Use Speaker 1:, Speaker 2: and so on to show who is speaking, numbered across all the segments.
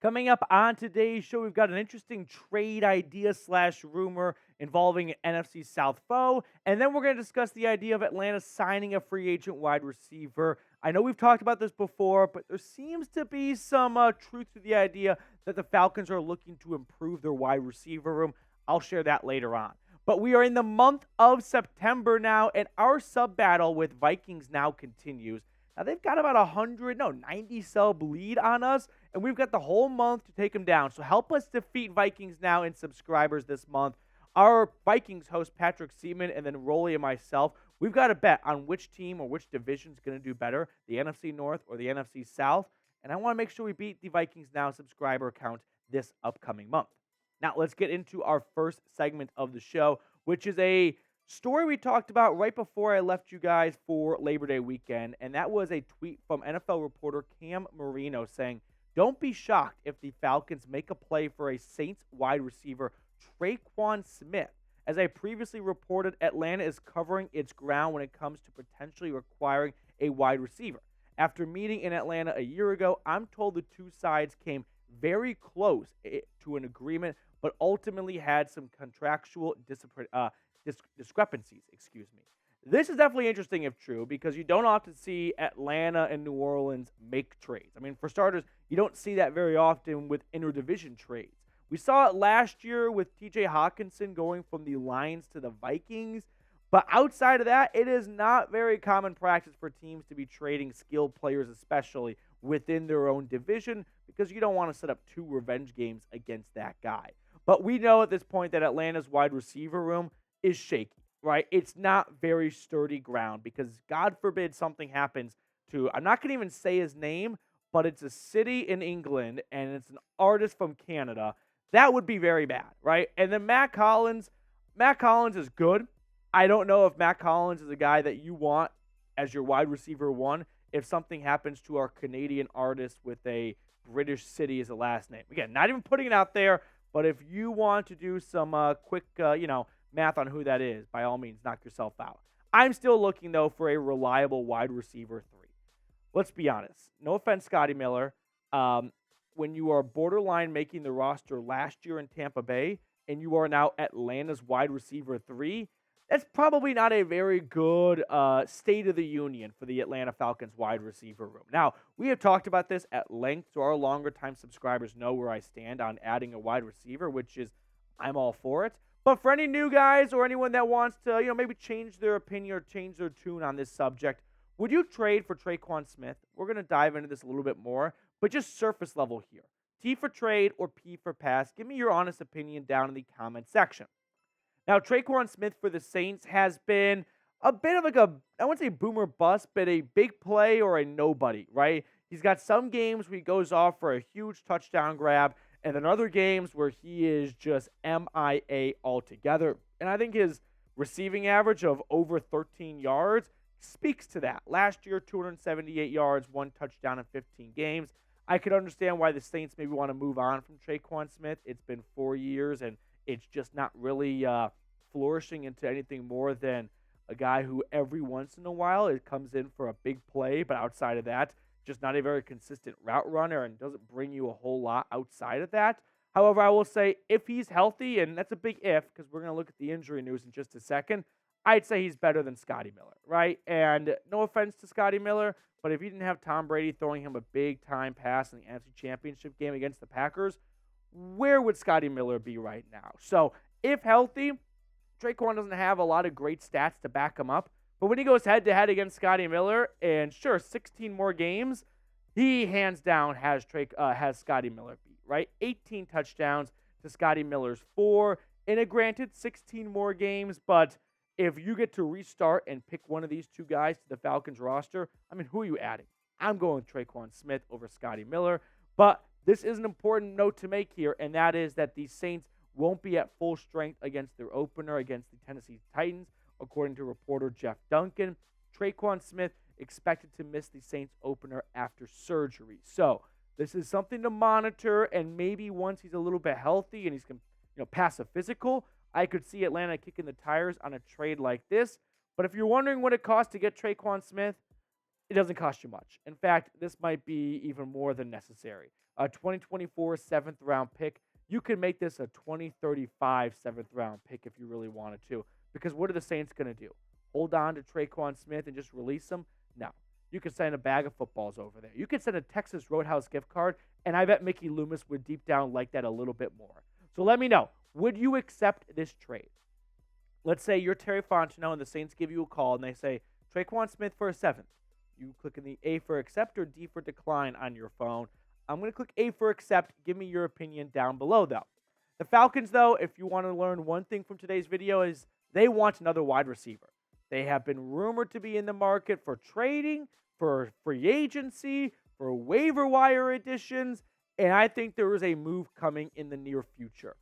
Speaker 1: Coming up on today's show, we've got an interesting trade idea slash rumor involving an NFC South foe. And then we're going to discuss the idea of Atlanta signing a free agent wide receiver. I know we've talked about this before, but there seems to be some truth to the idea that the Falcons are looking to improve their wide receiver room. I'll share that later on. But we are in the month of September now, and our sub battle with Vikings now continues. Now, they've got about 90 sub lead on us, and we've got the whole month to take them down. So help us defeat Vikings now in subscribers this month. Our Vikings host, Patrick Seaman, and then Rolly and myself, we've got a bet on which team or which division is going to do better, the NFC North or the NFC South. And I want to make sure we beat the Vikings Now subscriber count this upcoming month. Now, let's get into our first segment of the show, which is a story we talked about right before I left you guys for Labor Day weekend, and that was a tweet from NFL reporter Cam Marino saying, "Don't be shocked if the Falcons make a play for a Saints wide receiver, Tre-Quan Smith. As I previously reported, Atlanta is covering its ground when it comes to potentially requiring a wide receiver. After meeting in Atlanta a year ago, I'm told the two sides came very close to an agreement, but ultimately had some contractual discrepancies. This is definitely interesting if true, because you don't often see Atlanta and New Orleans make trades. I mean, for starters, you don't see that very often with interdivision trades. We saw it last year with TJ Hawkinson going from the Lions to the Vikings, but outside of that, it is not very common practice for teams to be trading skilled players, especially within their own division, because you don't want to set up two revenge games against that guy. But we know at this point that Atlanta's wide receiver room is shaky, right? It's not very sturdy ground, because God forbid something happens to, I'm not going to even say his name, but it's a city in England and it's an artist from Canada. That would be very bad, right? And then Matt Collins is good. I don't know if Matt Collins is a guy that you want as your wide receiver one if something happens to our Canadian artist with a British city as a last name. Again, not even putting it out there, but if you want to do some quick, math on who that is, by all means, knock yourself out. I'm still looking, though, for a reliable wide receiver 3. Let's be honest. No offense, Scotty Miller. When you are borderline making the roster last year in Tampa Bay and you are now Atlanta's wide receiver 3, that's probably not a very good state of the union for the Atlanta Falcons wide receiver room. Now, we have talked about this at length, so our longer-time subscribers know where I stand on adding a wide receiver, which is I'm all for it. But for any new guys or anyone that wants to, maybe change their opinion or change their tune on this subject, would you trade for Tre-Quan Smith? We're going to dive into this a little bit more, but just surface level here. T for trade or P for pass? Give me your honest opinion down in the comment section. Now, Tre-Quan Smith for the Saints has been a bit of like I wouldn't say boomer bust, but a big play or a nobody, right? He's got some games where he goes off for a huge touchdown grab, and then other games where he is just MIA altogether. And I think his receiving average of over 13 yards speaks to that. Last year, 278 yards, 1 touchdown in 15 games. I could understand why the Saints maybe want to move on from Tre-Quan Smith. It's been 4 years, and it's just not really flourishing into anything more than a guy who every once in a while it comes in for a big play, but outside of that, just not a very consistent route runner and doesn't bring you a whole lot outside of that. However, I will say if he's healthy, and that's a big if because we're going to look at the injury news in just a second, I'd say he's better than Scotty Miller, right? And no offense to Scotty Miller, but if you didn't have Tom Brady throwing him a big-time pass in the NFC Championship game against the Packers, where would Scotty Miller be right now? So if healthy, Tre-Quan doesn't have a lot of great stats to back him up. But when he goes head-to-head against Scotty Miller, and sure, 16 more games, he hands down has Scotty Miller beat, right? 18 touchdowns to Scotty Miller's 4. And granted, 16 more games, but if you get to restart and pick one of these two guys to the Falcons roster, I mean, who are you adding? I'm going with Tre-Quan Smith over Scotty Miller. But this is an important note to make here, and that is that the Saints won't be at full strength against their opener against the Tennessee Titans. According to reporter Jeff Duncan, Tre-Quan Smith expected to miss the Saints opener after surgery. So this is something to monitor, and maybe once he's a little bit healthy and he's pass a physical, I could see Atlanta kicking the tires on a trade like this. But if you're wondering what it costs to get Tre-Quan Smith, it doesn't cost you much. In fact, this might be even more than necessary. a 2024 seventh round pick. You can make this a 2035 seventh round pick if you really wanted to. Because what are the Saints going to do? Hold on to Tre-Quan Smith and just release him? No. You could send a bag of footballs over there. You could send a Texas Roadhouse gift card, and I bet Mickey Loomis would deep down like that a little bit more. So let me know. Would you accept this trade? Let's say you're Terry Fontenot and the Saints give you a call and they say, Tre-Quan Smith for a seventh. You click in the A for accept or D for decline on your phone. I'm going to click A for accept. Give me your opinion down below, though. The Falcons, though, if you want to learn one thing from today's video, is they want another wide receiver. They have been rumored to be in the market for trading, for free agency, for waiver wire additions, and I think there is a move coming in the near future.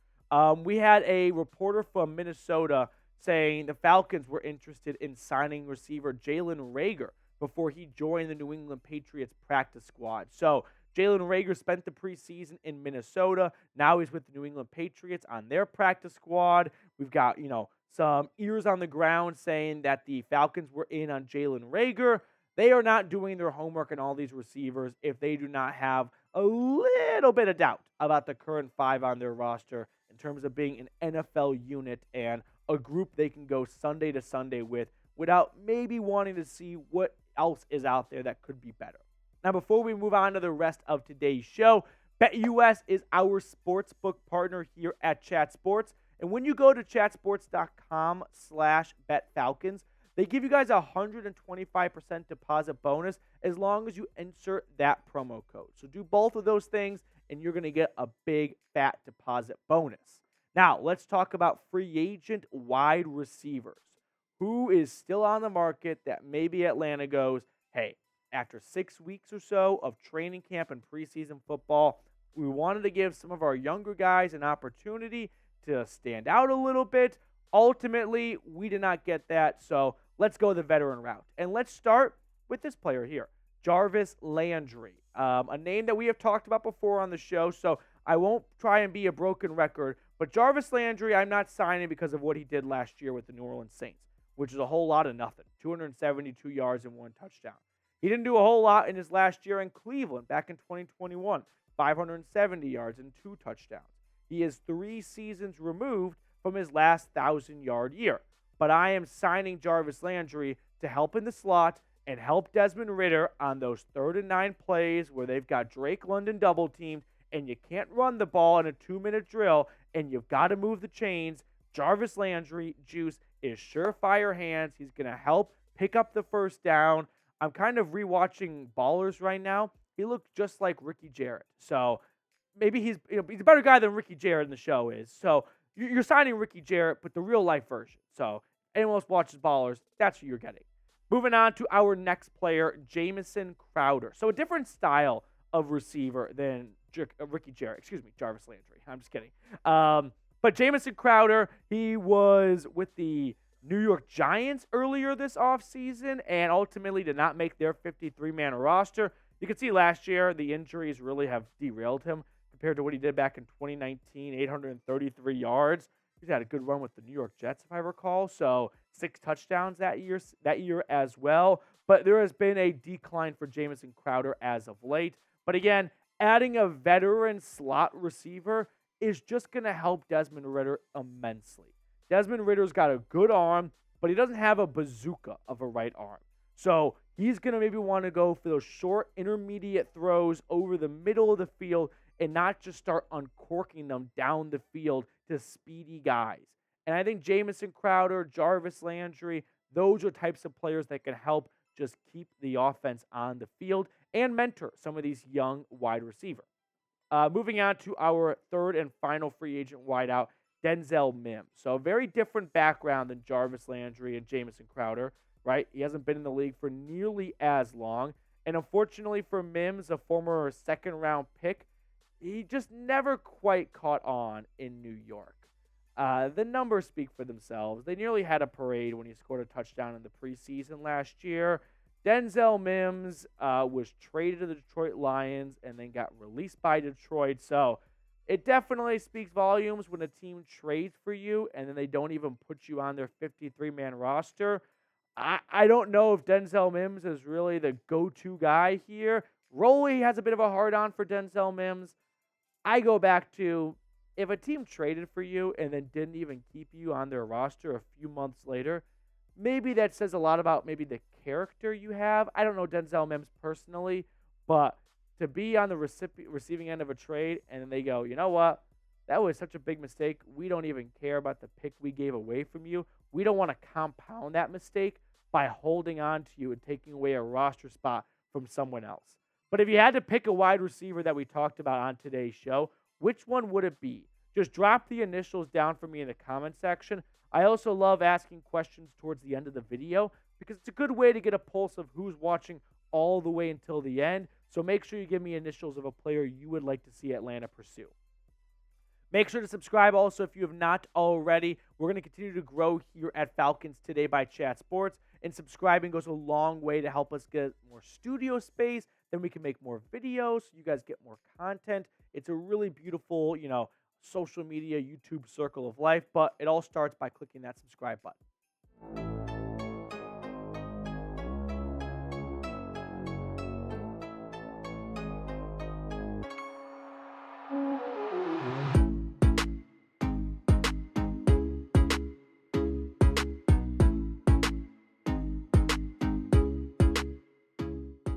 Speaker 1: We had a reporter from Minnesota saying the Falcons were interested in signing receiver Jalen Reagor before he joined the New England Patriots practice squad. So Jalen Reagor spent the preseason in Minnesota. Now he's with the New England Patriots on their practice squad. We've got, some ears on the ground saying that the Falcons were in on Jalen Reagor. They are not doing their homework on all these receivers if they do not have a little bit of doubt about the current five on their roster in terms of being an NFL unit and a group they can go Sunday to Sunday with without maybe wanting to see what else is out there that could be better. Now, before we move on to the rest of today's show, BetUS is our sportsbook partner here at Chat Sports. And when you go to chatsports.com/betfalcons, they give you guys a 125% deposit bonus as long as you insert that promo code. So do both of those things, and you're going to get a big, fat deposit bonus. Now, let's talk about free agent wide receivers. Who is still on the market that maybe Atlanta goes, hey, after 6 weeks or so of training camp and preseason football, we wanted to give some of our younger guys an opportunity to stand out a little bit. Ultimately, we did not get that, so let's go the veteran route. And let's start with this player here, Jarvis Landry, a name that we have talked about before on the show, so I won't try and be a broken record, but Jarvis Landry, I'm not signing because of what he did last year with the New Orleans Saints, which is a whole lot of nothing, 272 yards and 1 touchdown. He didn't do a whole lot in his last year in Cleveland back in 2021, 570 yards and 2 touchdowns. He is 3 seasons removed from his last 1,000-yard year. But I am signing Jarvis Landry to help in the slot and help Desmond Ridder on those 3rd and 9 plays where they've got Drake London double-teamed and you can't run the ball in a 2-minute drill and you've got to move the chains. Jarvis Landry, juice, is surefire hands. He's going to help pick up the first down. I'm kind of rewatching Ballers right now. He looked just like Ricky Jarrett. So maybe he's a better guy than Ricky Jarrett in the show is. So you're signing Ricky Jarrett, but the real-life version. So anyone else watches Ballers, that's who you're getting. Moving on to our next player, Jamison Crowder. So a different style of receiver than Ricky Jarrett. Excuse me, Jarvis Landry. I'm just kidding. But Jamison Crowder, he was with the New York Giants earlier this offseason and ultimately did not make their 53-man roster. You can see last year the injuries really have derailed him compared to what he did back in 2019, 833 yards. He's had a good run with the New York Jets, if I recall. So 6 touchdowns that year as well. But there has been a decline for Jamison Crowder as of late. But again, adding a veteran slot receiver is just going to help Desmond Ridder immensely. Desmond Ridder's got a good arm, but he doesn't have a bazooka of a right arm. So he's going to maybe want to go for those short, intermediate throws over the middle of the field and not just start uncorking them down the field to speedy guys. And I think Jamison Crowder, Jarvis Landry, those are types of players that can help just keep the offense on the field and mentor some of these young wide receivers. Moving on to our third and final free agent wideout, Denzel Mims. So a very different background than Jarvis Landry and Jamison Crowder, right? He hasn't been in the league for nearly as long. And unfortunately for Mims, a former second-round pick, he just never quite caught on in New York. The numbers speak for themselves. They nearly had a parade when he scored a touchdown in the preseason last year. Denzel Mims was traded to the Detroit Lions and then got released by Detroit. So it definitely speaks volumes when a team trades for you and then they don't even put you on their 53-man roster. I don't know if Denzel Mims is really the go-to guy here. Rolly has a bit of a hard-on for Denzel Mims. I go back to, if a team traded for you and then didn't even keep you on their roster a few months later, maybe that says a lot about maybe the character you have. I don't know Denzel Mims personally, but to be on the receiving end of a trade and then they go, you know what? That was such a big mistake. We don't even care about the pick we gave away from you. We don't want to compound that mistake by holding on to you and taking away a roster spot from someone else. But if you had to pick a wide receiver that we talked about on today's show, which one would it be? Just drop the initials down for me in the comment section. I also love asking questions towards the end of the video because it's a good way to get a pulse of who's watching all the way until the end. So make sure you give me initials of a player you would like to see Atlanta pursue. Make sure to subscribe also if you have not already. We're going to continue to grow here at Falcons Today by Chat Sports, and subscribing goes a long way to help us get more studio space. Then we can make more videos so you guys get more content. It's a really beautiful, social media, YouTube circle of life, but it all starts by clicking that subscribe button.